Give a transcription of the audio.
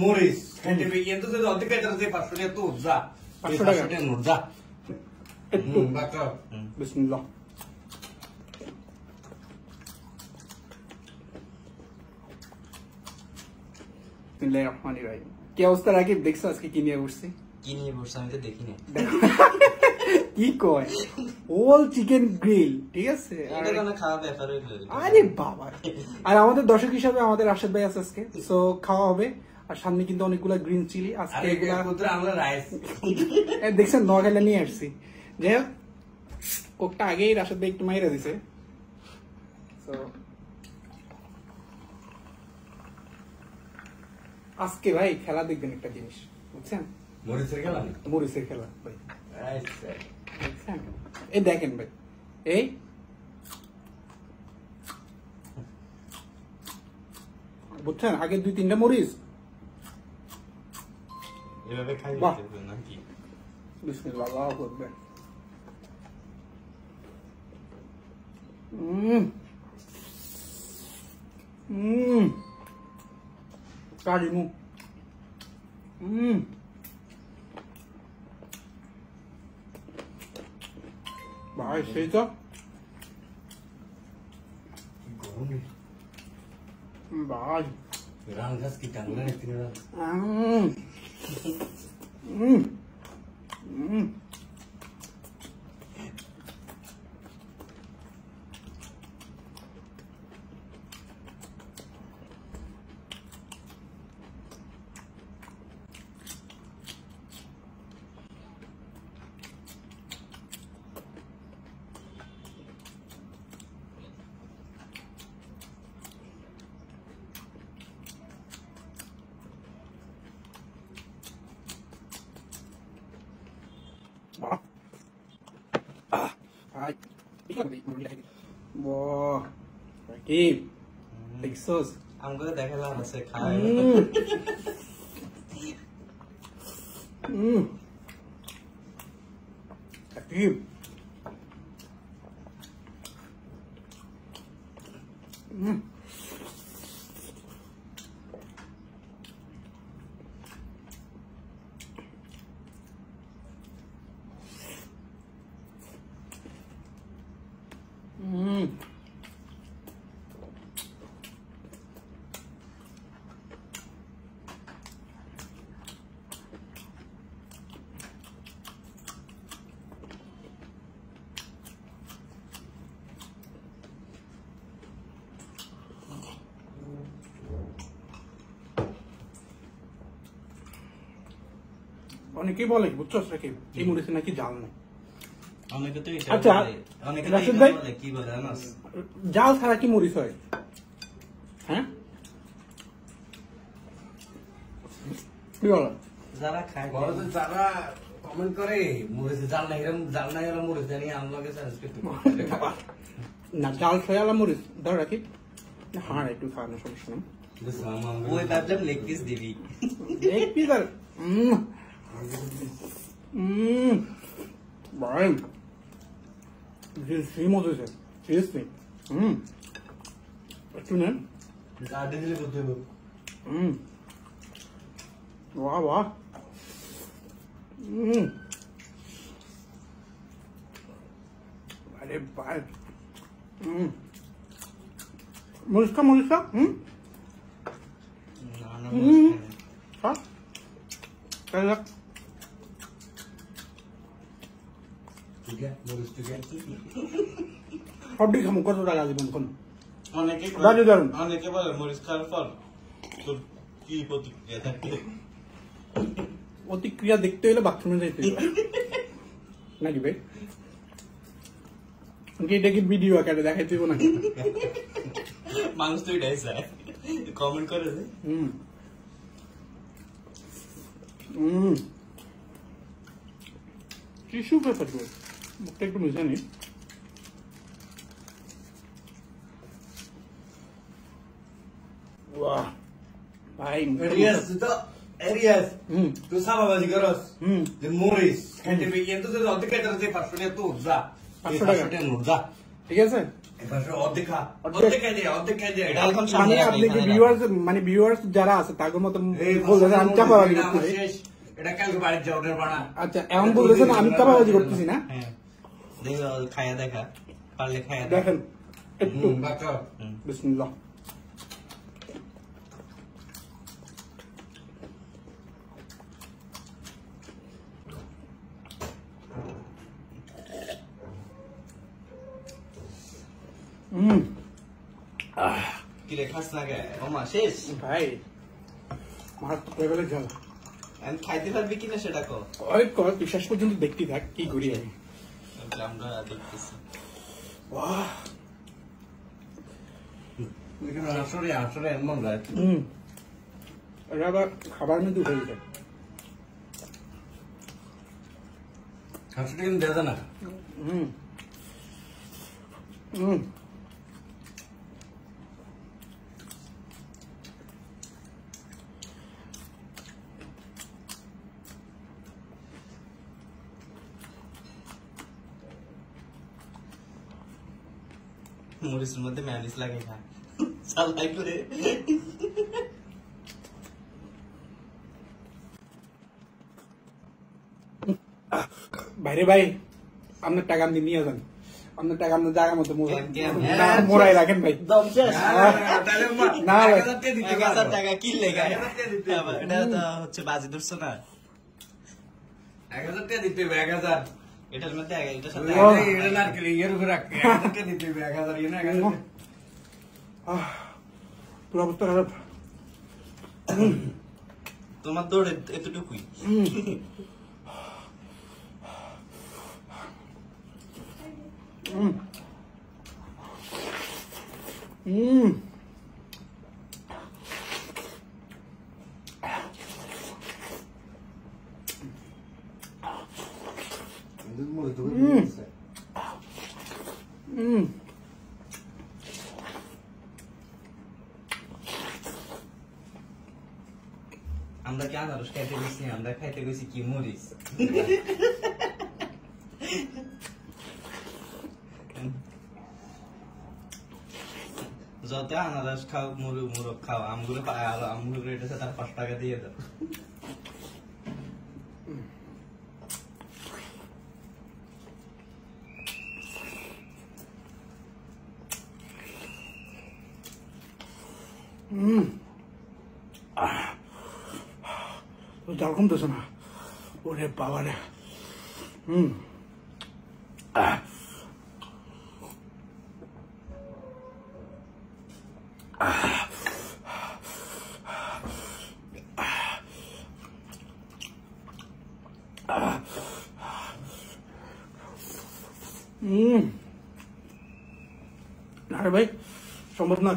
মরিচ খাইতে কিন্তু যদি অর্ধেক খাইতে যে 500 টাকা তো যা 500 টাকা নোট যা একটু বাকা বিসমিল্লাহ বিসমিল্লাহির রহমানির রহিম কি অবস্থা রাকিব দেখছো আজকে কি নিয়ে বসছি আমি তো দেখি না কি কয় ওল চিকেন গ্রিল ঠিক আছে এটা কোন খাওয়া ব্যাপার হইলো আরে বাবা আর আমাদের দর্শক হিসেবে আমাদের রাশেদ ভাই আছে আজকে সো খাওয়া হবে আর সামনে কিন্তু অনেকগুলা গ্রিন চিলি আজকে এগুলা আমরা রাইস দেখছেন নগাইলা নিয়ে আসছি যে কোকটা আগেই রাশেদ ভাই একটু মাইরা দিছে সো আজকে ভাই খেলা দেখবেন একটা জিনিস বুঝছেন মরিচের খেলা ভাই এই দেখেন ভাই এই বুঝছেন আগে 2-3টা মরিচ এভাবে খাই নাকি বিসমিল্লাহ আল্লাহু আকবার কারিমু ভাই সেই তো ভাই রান গাছ কি টাঙ্গলে রেখে দিলা আমাকে দেখালাম আছে খায় অনেকেই বলে বুঝছো নাকি এই মরিচে নাকি জাল নেই অনেকে তো আচ্ছা অনেকে বলে কি বলে জানোস জাল ছাড়া কি মরিচ হয় হ্যাঁ কি বলো যারা খায় বড় যারা কমেন্ট করে মরিচে জাল নাই এরকম মরিচ জানি আমাকে সার্চ করতে না জাল ছয়ালা মরিচ ধর রাখি হ্যাঁ একটু খাওয়ানো সমস্যা নেই ওই ভাবলাম লেগ পিস দিবি লেগ পিস আর Brian, this is famous, is it? Seriously. What's your name? Wow, wow. Very bad. Muriska? Huh? Look. সবটি খামো কত টাকা দিবেন কোন অনেকে বলে মরিচ খাওয়ার পর তোর কি প্রতিক্রিয়া থাকে প্রতিক্রিয়া দেখতে হলে বাথরুমে যাইতে নাকি ভাই এটা কি ভিডিও আকারে দেখাইতে হইব নাকি মানুষ তো এটাই চায় কমেন্ট করে টিস্যু পেপার মুখটা একটু মিশে নি ভাই তুই সাবাবাজি করস যে মরিস খাইতে কিন্তু যদি অর্ধেক খাইতে 500 টাকা তো যা 500 টাকা নোট যা ঠিক আছে মানে ভিউয়ার্স যারা আছে তাদের মতো বলতেছে আমি চাপাবাজি করতেছি। আচ্ছা এমন বলতেছেন আমি চাপাবাজি করতেছি না? খায়া দেখা পারলে খায়া দেখেন একটু বিসমিল্লাহ। কিরে খাস না গে ওমা শেষ ভাই মার তো লেভেলে ঝাল। আমি খাইতে পারবি কিনা সেটা কো। ওই কর তুই শেষ পর্যন্ত দেখতে থাক কি করি আমি। আমরা দেখতেছি। বাহ এখানে আসরে এমন রাত। এটা আবার খাবার মধ্যে উঠে যায়। আসরে কিন্তু দেয় না। মরিচের মধ্যে ম্যানিস লাগে খা চালাই করে। বাইরে ভাই আপনার টাকা আপনি নিয়ে যান, আপনার টাকা আপনার জায়গা মতো মোড়াই রাখেন ভাই। না ভাই 1000 টাকা কি লেগা এটা তো হচ্ছে বাজি ধরছো না। 1000 টাকা দিতে হবে 1000 এটার মধ্যে এটার সাথে এটা না কি এর উপর রাখ 1000 টাকা দিতে হবে 1000 এ না 1000 পুরো অবস্থা খারাপ। তোমার দৌড় এতটুকুই। আমরা কি আনারস খাইতে গেছি, আমরা খাইতে গেছি কি মরিচ। যত আনারস খাও মুরগ খাও আমগুলো আমগুলো এটা তার 5 টাকা দিয়ে দাও। জাল কমতেছে না ওরে বাবা রে। আরে ভাই সম্ভব না।